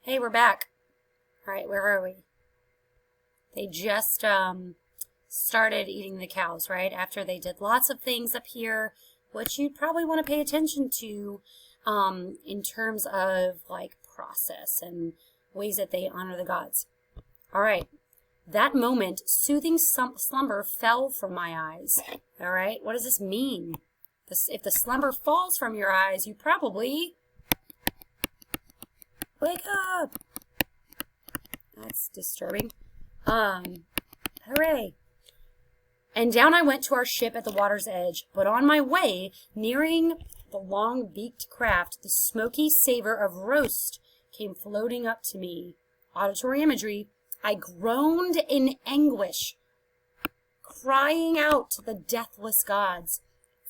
Hey, we're back. All right, where are we? They just started eating the cows, right? After they did lots of things up here, which you'd probably want to pay attention to in terms of like process and ways that they honor the gods. All right. That moment, soothing slumber fell from my eyes. All right. What does this mean? If the slumber falls from your eyes, you probably wake up. That's disturbing. Hooray. And down I went to our ship at the water's edge, but on my way, nearing the long-beaked craft, the smoky savor of roast came floating up to me. Auditory imagery. I groaned in anguish, crying out to the deathless gods.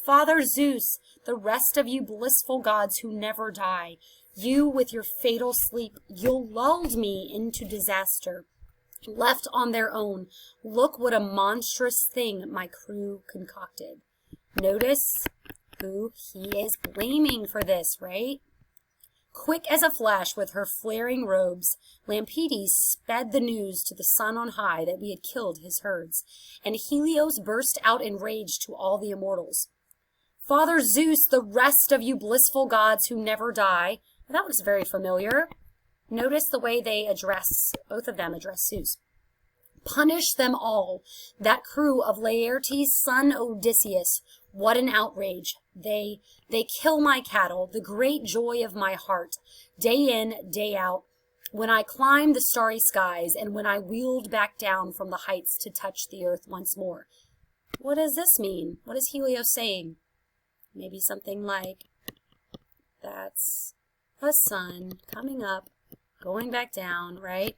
Father Zeus, the rest of you blissful gods who never die, you with your fatal sleep, you lulled me into disaster. Left on their own, look what a monstrous thing my crew concocted. Notice who he is blaming for this, right? Quick as a flash with her flaring robes, Lampetes sped the news to the sun on high that we had killed his herds, and Helios burst out in rage to all the immortals. Father Zeus, the rest of you blissful gods who never die. That was very familiar. Notice the way both of them address Zeus. Punish them all, that crew of Laertes' son Odysseus. What an outrage. They kill my cattle, the great joy of my heart, day in, day out, when I climbed the starry skies and when I wheeled back down from the heights to touch the earth once more. What does this mean? What is Helios saying? Maybe something like, that's a sun coming up, going back down, right?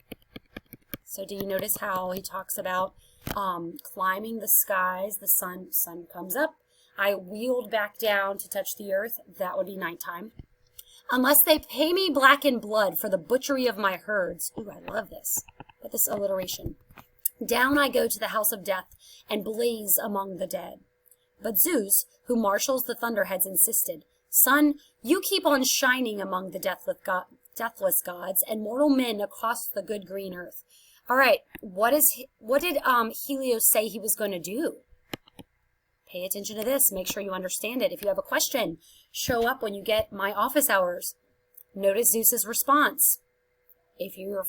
So do you notice how he talks about climbing the skies? The sun comes up. I wheeled back down to touch the earth. That would be nighttime. Unless they pay me black in blood for the butchery of my herds. Ooh, I love this. But this alliteration. Down I go to the house of death and blaze among the dead. But Zeus, who marshals the thunderheads, insisted, Son, you keep on shining among the deathless gods and mortal men across the good green earth. All right, what did Helios say he was going to do? Pay attention to this. Make sure you understand it. If you have a question, show up when you get my office hours. Notice Zeus's response. If you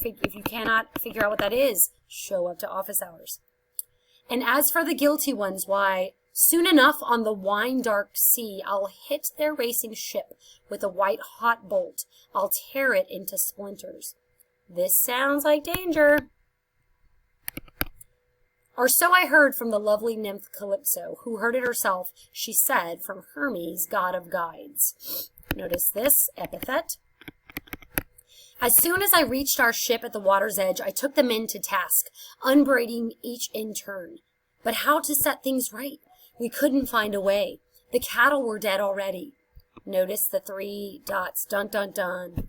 cannot figure out what that is, show up to office hours. And as for the guilty ones, why, soon enough on the wine-dark sea, I'll hit their racing ship with a white-hot bolt. I'll tear it into splinters. This sounds like danger. Or so I heard from the lovely nymph Calypso, who heard it herself, she said, from Hermes, god of guides. Notice this epithet. As soon as I reached our ship at the water's edge, I took the men to task, unbraiding each in turn. But how to set things right? We couldn't find a way. The cattle were dead already. Notice the 3 dots, dun, dun, dun.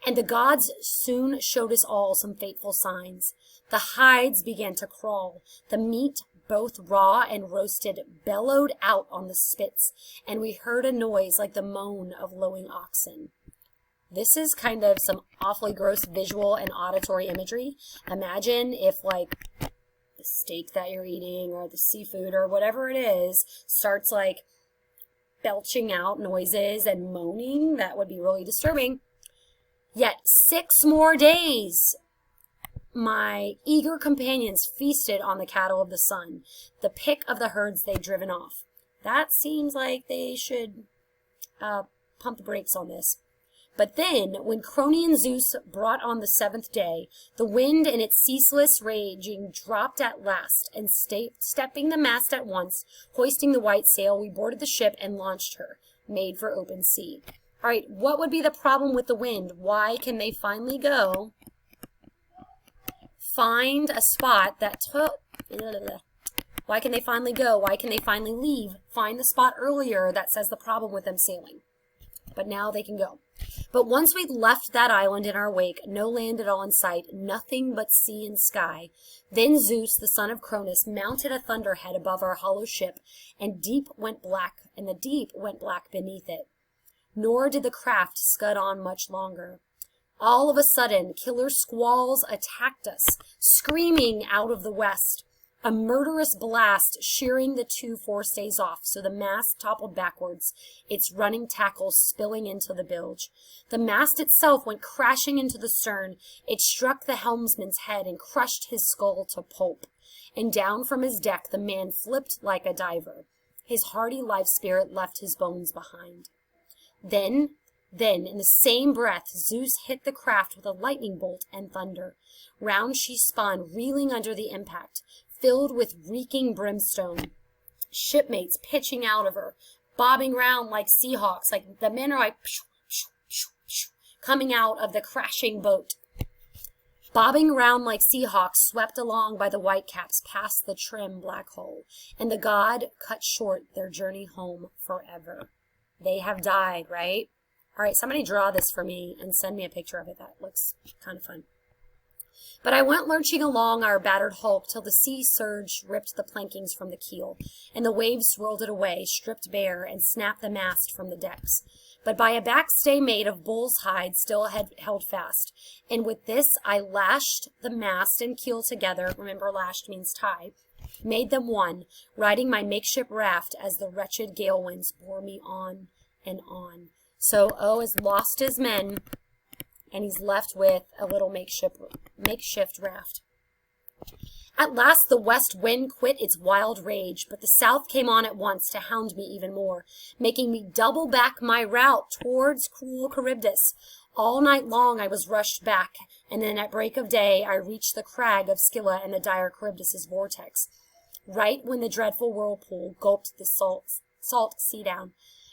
And the gods soon showed us all some fateful signs. The hides began to crawl. The meat, both raw and roasted, bellowed out on the spits, and we heard a noise like the moan of lowing oxen. This is kind of some awfully gross visual and auditory imagery. Imagine if, like, the steak that you're eating or the seafood or whatever it is starts, like, belching out noises and moaning. That would be really disturbing. Yet 6 more days, my eager companions feasted on the cattle of the sun, the pick of the herds they'd driven off. That seems like they should pump the brakes on this. But then, when Cronian Zeus brought on the 7th day, the wind in its ceaseless raging dropped at last, and stepping the mast at once, hoisting the white sail, we boarded the ship and launched her, made for open sea. All right, what would be the problem with the wind? Why can they finally go find a spot that Why can they finally go? Why can they finally leave? Find the spot earlier that says the problem with them sailing. But now they can go. But once we'd left that island in our wake, no land at all in sight, nothing but sea and sky. Then Zeus, the son of Cronus, mounted a thunderhead above our hollow ship, and the deep went black beneath it. Nor did the craft scud on much longer. All of a sudden, killer squalls attacked us, screaming out of the west. A murderous blast shearing the two forestays off, so the mast toppled backwards, its running tackles spilling into the bilge. The mast itself went crashing into the stern. It struck the helmsman's head and crushed his skull to pulp. And down from his deck the man flipped like a diver. His hardy life spirit left his bones behind. Then, in the same breath, Zeus hit the craft with a lightning bolt and thunder. Round she spun, reeling under the impact, filled with reeking brimstone. Shipmates pitching out of her, bobbing round like seahawks, like the men are like coming out of the crashing boat. Bobbing round like seahawks, swept along by the whitecaps past the trim black hull, and the god cut short their journey home forever. They have died, right? All right, somebody draw this for me and send me a picture of it. That looks kind of fun. But I went lurching along our battered hulk till the sea surge ripped the plankings from the keel, and the waves swirled it away, stripped bare, and snapped the mast from the decks. But by a backstay made of bull's hide still had held fast, and with this I lashed the mast and keel together, remember lashed means tie, made them one, riding my makeshift raft as the wretched gale winds bore me on and on. So O has lost his men, and he's left with a little makeshift raft. At last the west wind quit its wild rage, but the south came on at once to hound me even more, making me double back my route towards cruel Charybdis. All night long I was rushed back, and then at break of day I reached the crag of Scylla and the dire Charybdis' vortex, right when the dreadful whirlpool gulped the salt sea down.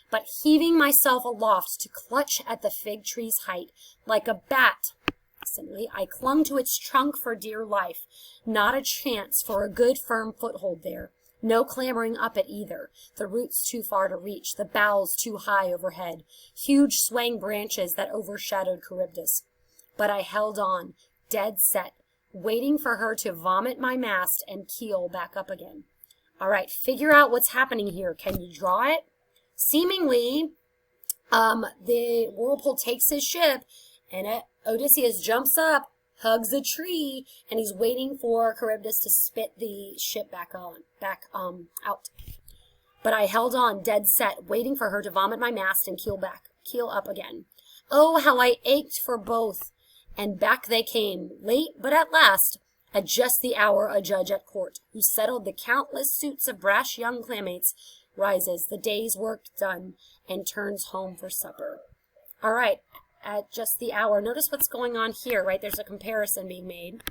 But heaving myself aloft to clutch at the fig tree's height, like a bat, I clung to its trunk for dear life. Not a chance for a good firm foothold there. No clambering up it either. The roots too far to reach, the boughs too high overhead. Huge swaying branches that overshadowed Charybdis. But I held on, dead set, waiting for her to vomit my mast and keel back up again. All right, figure out what's happening here. Can you draw it? Seemingly, the whirlpool takes his ship, and Odysseus jumps up, hugs a tree, and he's waiting for Charybdis to spit the ship back out. But I held on, dead set, waiting for her to vomit my mast and keel up again. Oh, how I ached for both! And back they came, late but at last, at just the hour a judge at court, who settled the countless suits of brash young claymates, rises, the day's work done, and turns home for supper. All right, at just the hour. Notice what's going on here, right? There's a comparison being made.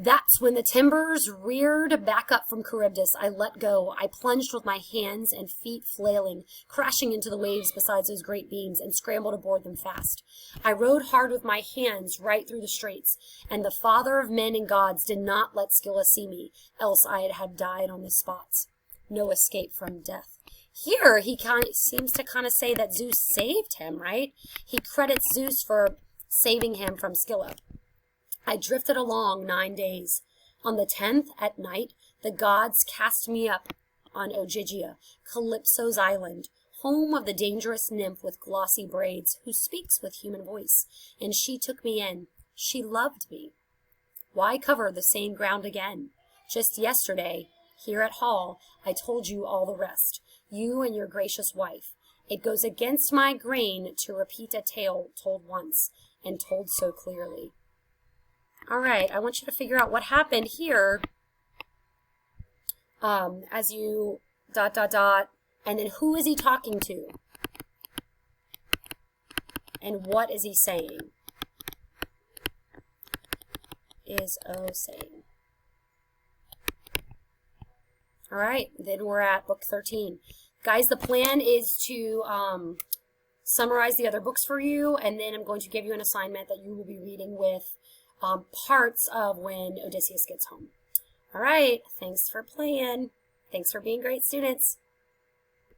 That's when the timbers reared back up from Charybdis. I let go. I plunged with my hands and feet flailing, crashing into the waves beside those great beams, and scrambled aboard them fast. I rowed hard with my hands right through the straits, and the father of men and gods did not let Scylla see me, else I had died on the spots. No escape from death. Here, he seems to kind of say that Zeus saved him, right? He credits Zeus for saving him from Scylla. I drifted along 9 days. On the 10th, at night, the gods cast me up on Ogygia, Calypso's island, home of the dangerous nymph with glossy braids, who speaks with human voice, and she took me in. She loved me. Why cover the same ground again? Just yesterday, here at Hall, I told you all the rest, you and your gracious wife. It goes against my grain to repeat a tale told once, and told so clearly. All right, I want you to figure out what happened here as you ... and then who is he talking to? And what is he saying? Is O saying? All right, then we're at book 13. Guys, the plan is to summarize the other books for you, and then I'm going to give you an assignment that you will be reading with parts of when Odysseus gets home. All right, thanks for playing. Thanks for being great students.